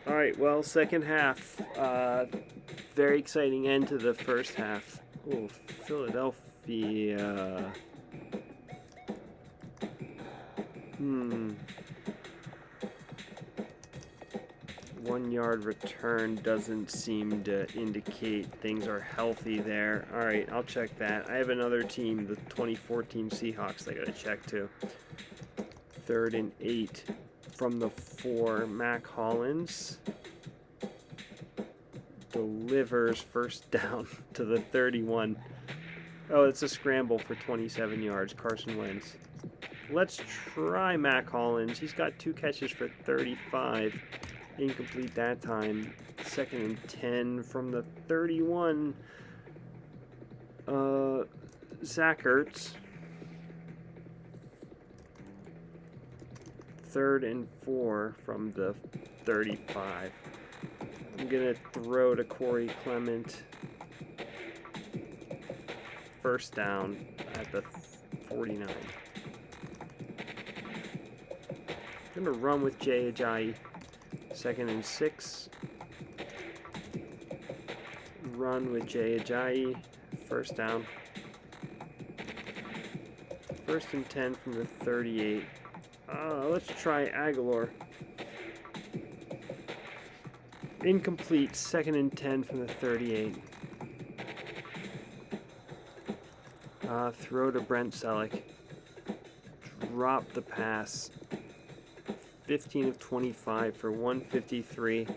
All right, well, second half. Very exciting end to the first half. Oh, Philadelphia. 1 yard return doesn't seem to indicate things are healthy there. All right, I'll check that. I have another team, the 2014 Seahawks, I got to check too. 3rd and 8 from the 4. Mac Hollins delivers first down to the 31. Oh, it's a scramble for 27 yards. Carson Wentz. Let's try Mac Hollins. He's got 2 catches for 35. Incomplete that time. 2nd and 10 from the 31. Zach Ertz. 3rd and 4 from the 35. I'm going to throw to Corey Clement. First down at the 49. I'm going to run with Jay Ajayi. 2nd and 6. Run with Jay Ajayi. First down. 1st and 10 from the 38. Let's try Aguilar. Incomplete. 2nd and 10 from the 38. Throw to Brent Selleck. Drop the pass. 15 of 25 for 153.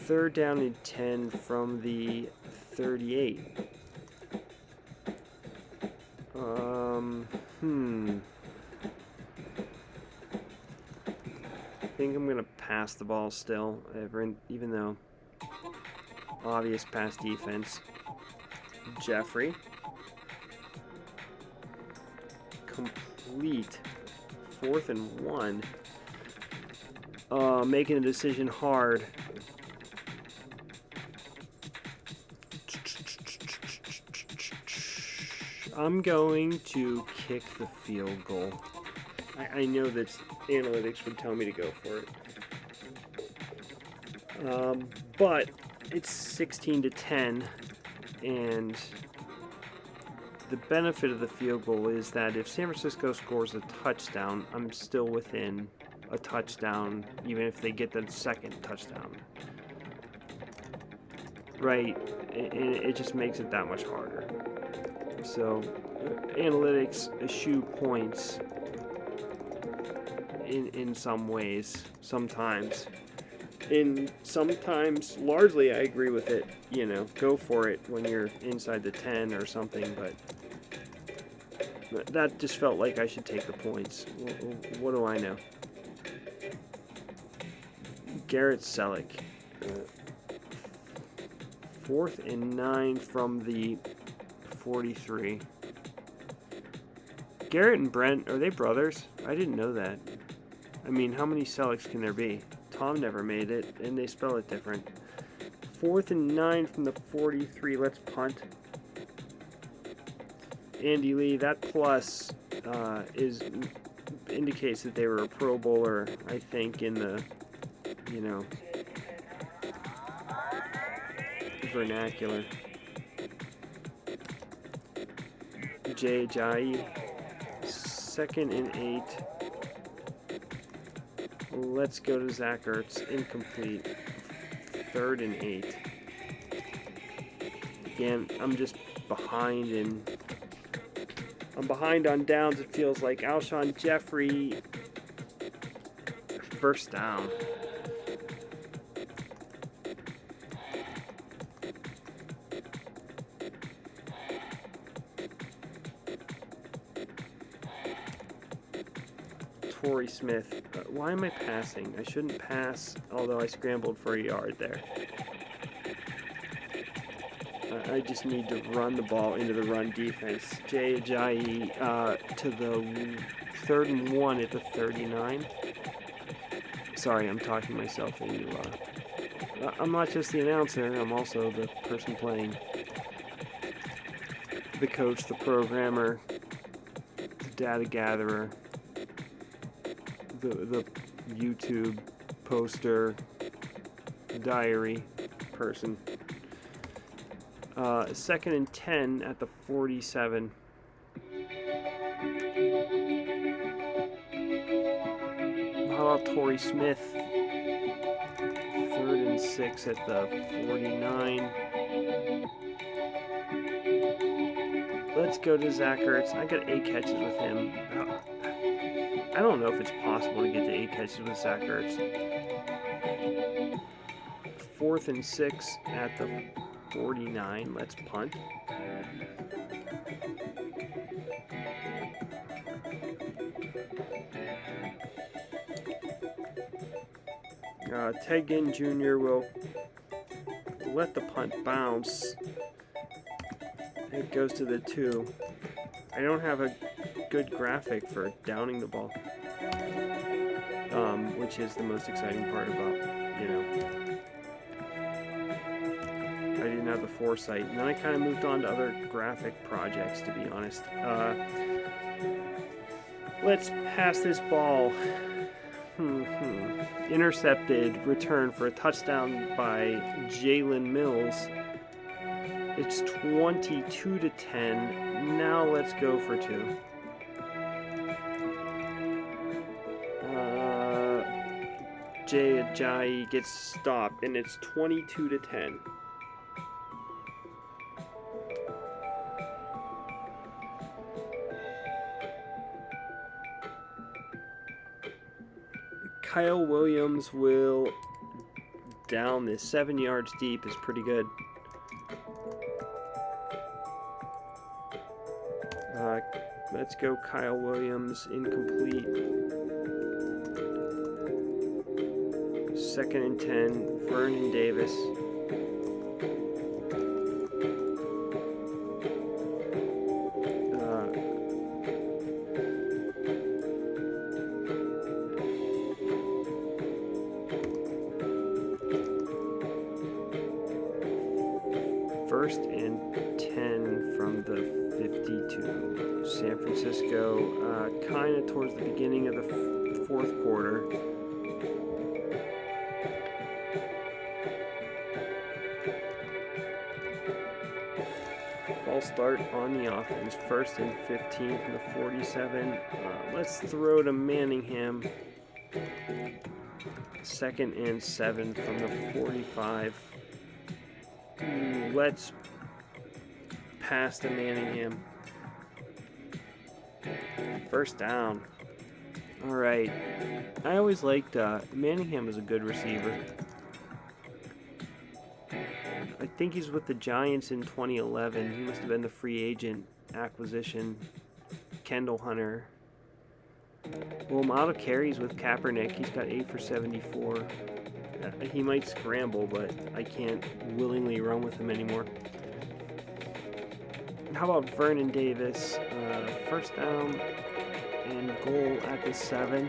3rd down and 10 from the 38. I think I'm going to pass the ball still, even though obvious pass defense. Jeffrey. Complete. 4th and 1. Making a decision hard. I'm going to kick the field goal. I know that analytics would tell me to go for it. But it's 16-10, and the benefit of the field goal is that if San Francisco scores a touchdown, I'm still within a touchdown, even if they get the 2nd touchdown. Right? It just makes it that much harder. So, analytics eschew points in some ways, sometimes. Sometimes, largely, I agree with it. Go for it when you're inside the 10 or something, but that just felt like I should take the points. What do I know? Garrett Selleck. 4th and 9 from the 43. Garrett and Brent, are they brothers? I didn't know that. I mean, how many Selecks can there be? Tom never made it, and they spell it different. 4th and 9 from the 43. Let's punt. Andy Lee, that plus indicates that they were a Pro Bowler, I think, in the, vernacular. Jay Ajayi, 2nd and 8. Let's go to Zach Ertz. Incomplete. 3rd and 8. Again, I'm just behind I'm behind on downs, it feels like. Alshon Jeffrey, first down. Torrey Smith. Why am I passing? I shouldn't pass, although I scrambled for a yard there. I just need to run the ball into the run defense. Jay Ajayi to the 3rd and 1 at the 39. Sorry, I'm talking myself into... I'm not just the announcer, I'm also the person playing. The coach, the programmer, the data gatherer, the YouTube poster, diary person. 2nd and 10 at the 47. How about Torrey Smith? 3rd and 6 at the 49. Let's go to Zach Ertz. I got 8 catches with him. I don't know if it's possible to get to 8 catches with Zach Ertz. 4th and 6 at the 49. Let's punt. Ted Ginn Jr. will let the punt bounce. It goes to the 2. I don't have a good graphic for downing the ball, which is the most exciting part about, I didn't have the foresight. And then I kind of moved on to other graphic projects, to be honest. Let's pass this ball. Intercepted, return for a touchdown by Jalen Mills. It's 22-10. Now let's go for 2. Jay Ajayi gets stopped, and it's 22-10. Kyle Williams will down this. 7 yards deep is pretty good. Let's go Kyle Williams, incomplete. 2nd and 10, Vernon Davis. First and 10 from the 52. San Francisco, kind of towards the beginning of the 4th quarter. False start on the offense. 1st and 15 from the 47. Let's throw to Manningham. 2nd and 7 from the 45. Let's pass to Manningham. 1st down. All right. I always liked Manningham was a good receiver. I think he's with the Giants in 2011. He must have been the free agent acquisition. Kendall Hunter. Well, I'm out of carries with Kaepernick. He's got 8 for 74. He might scramble, but I can't willingly run with him anymore. How about Vernon Davis? 1st down and goal at the 7.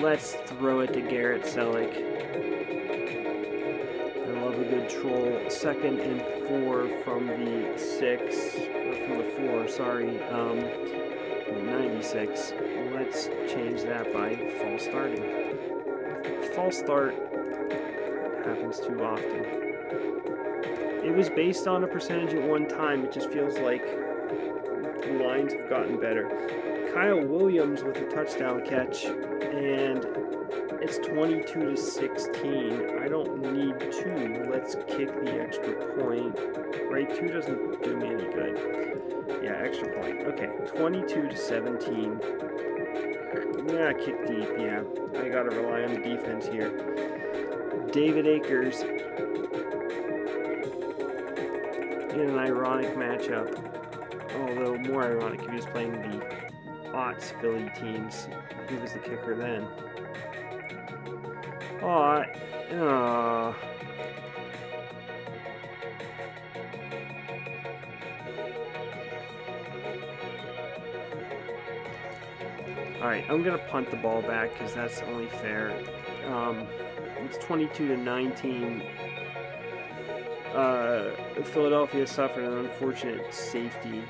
Let's throw it to Garrett Selleck. I love a good troll. 2nd and 4 from the 6. Or from the 4, sorry. From the 96. Let's change that by false starting. False start happens too often. It was based on a percentage at one time. It just feels like the lines have gotten better. Kyle Williams with a touchdown catch, and it's 22-16. I don't need 2. Let's kick the extra point. Right, 2 doesn't do me any good. Yeah, extra point. Okay, 22-17. Yeah, kick deep. Yeah, I gotta rely on the defense here. David Akers in an ironic matchup. Although more ironic if he was playing the aughts Philly teams. He was the kicker then. Alright, I'm going to punt the ball back because that's only fair. It's 22-19. Philadelphia suffered an unfortunate safety.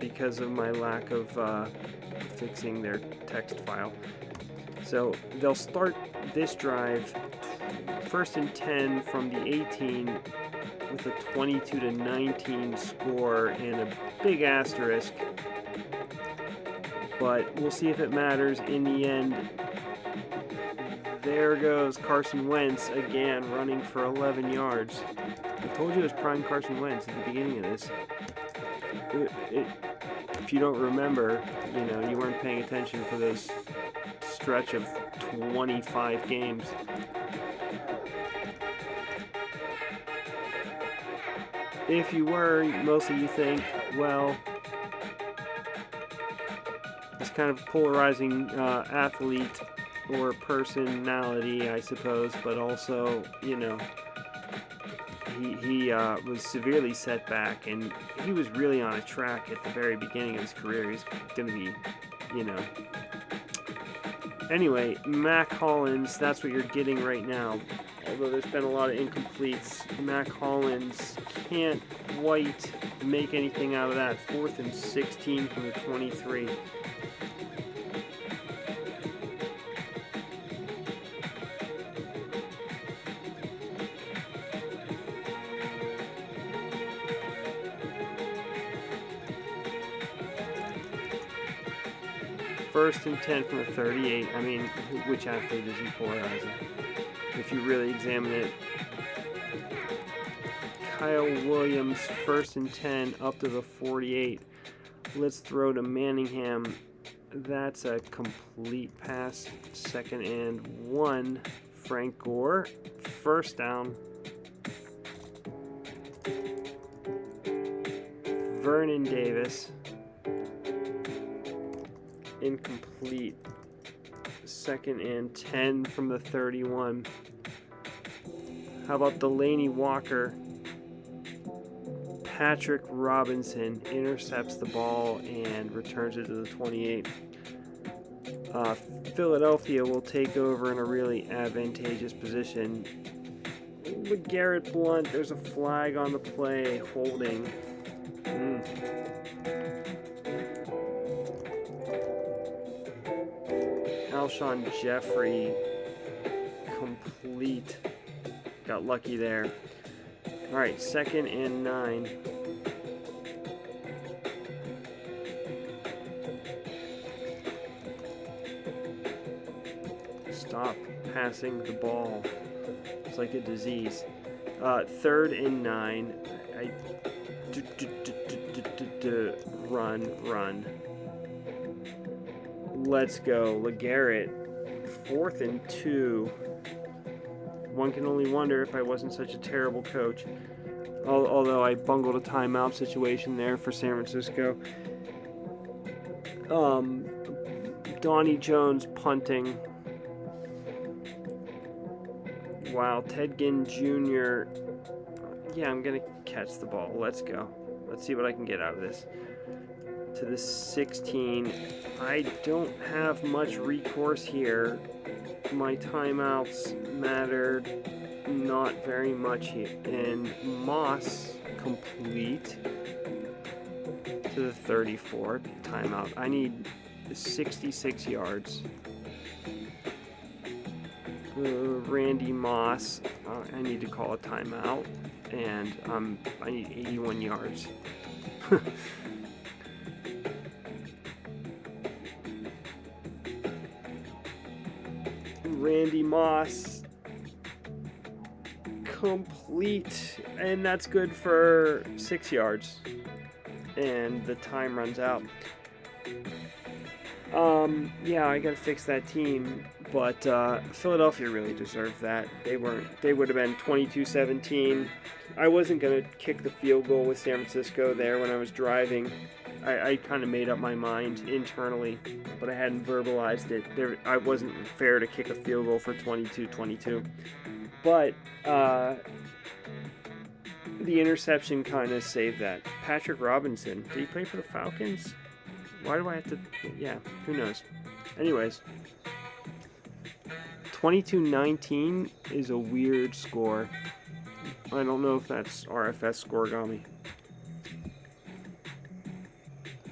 because of my lack of fixing their text file. So they'll start this drive 1st and 10 from the 18 with a 22-19 score and a big asterisk. But we'll see if it matters in the end. There goes Carson Wentz again, running for 11 yards. I told you it was prime Carson Wentz at the beginning of this. If you don't remember, you weren't paying attention for this stretch of 25 games. If you were, mostly you think, well, this kind of polarizing athlete or personality, I suppose, but also, he was severely set back, and he was really on a track at the very beginning of his career. He's going to be, Anyway, Mac Hollins, that's what you're getting right now. Although there's been a lot of incompletes, Mac Hollins can't quite make anything out of that. 4th and 16 from the 23. First and 10 from the 38. I mean, which athlete is he polarizing? If you really examine it. Kyle Williams, 1st and 10, up to the 48. Let's throw to Manningham. That's a complete pass. 2nd and 1. Frank Gore, 1st down. Vernon Davis. Incomplete. 2nd and 10 from the 31. How about Delaney Walker? Patrick Robinson intercepts the ball and returns it to the 28. Philadelphia will take over in a really advantageous position. With Garrett Blunt, there's a flag on the play, holding. Alshon Jeffrey, complete. Got lucky there. All right, 2nd and 9. Stop passing the ball. It's like a disease. 3rd and 9. Run. Let's go. LeGarrette, 4th and 2. One can only wonder if I wasn't such a terrible coach. Although I bungled a timeout situation there for San Francisco. Donnie Jones punting. Wow, Ted Ginn Jr. Yeah, I'm going to catch the ball. Let's go. Let's see what I can get out of this. To the 16. I don't have much recourse here. My timeouts mattered not very much here. And Moss, complete to the 34. Timeout. I need 66 yards. Randy Moss, I need to call a timeout. And I need 81 yards. Randy Moss, complete, and that's good for 6 yards, and the time runs out. Yeah, I gotta fix that team, but Philadelphia really deserved that. They would have been 22-17. I wasn't gonna kick the field goal with San Francisco there when I was driving. I kind of made up my mind internally, but I hadn't verbalized it. I wasn't fair to kick a field goal for 22-22. But the interception kind of saved that. Patrick Robinson, did he play for the Falcons? Why do I have to... Yeah, who knows. Anyways, 22-19 is a weird score. I don't know if that's RFS scoregami.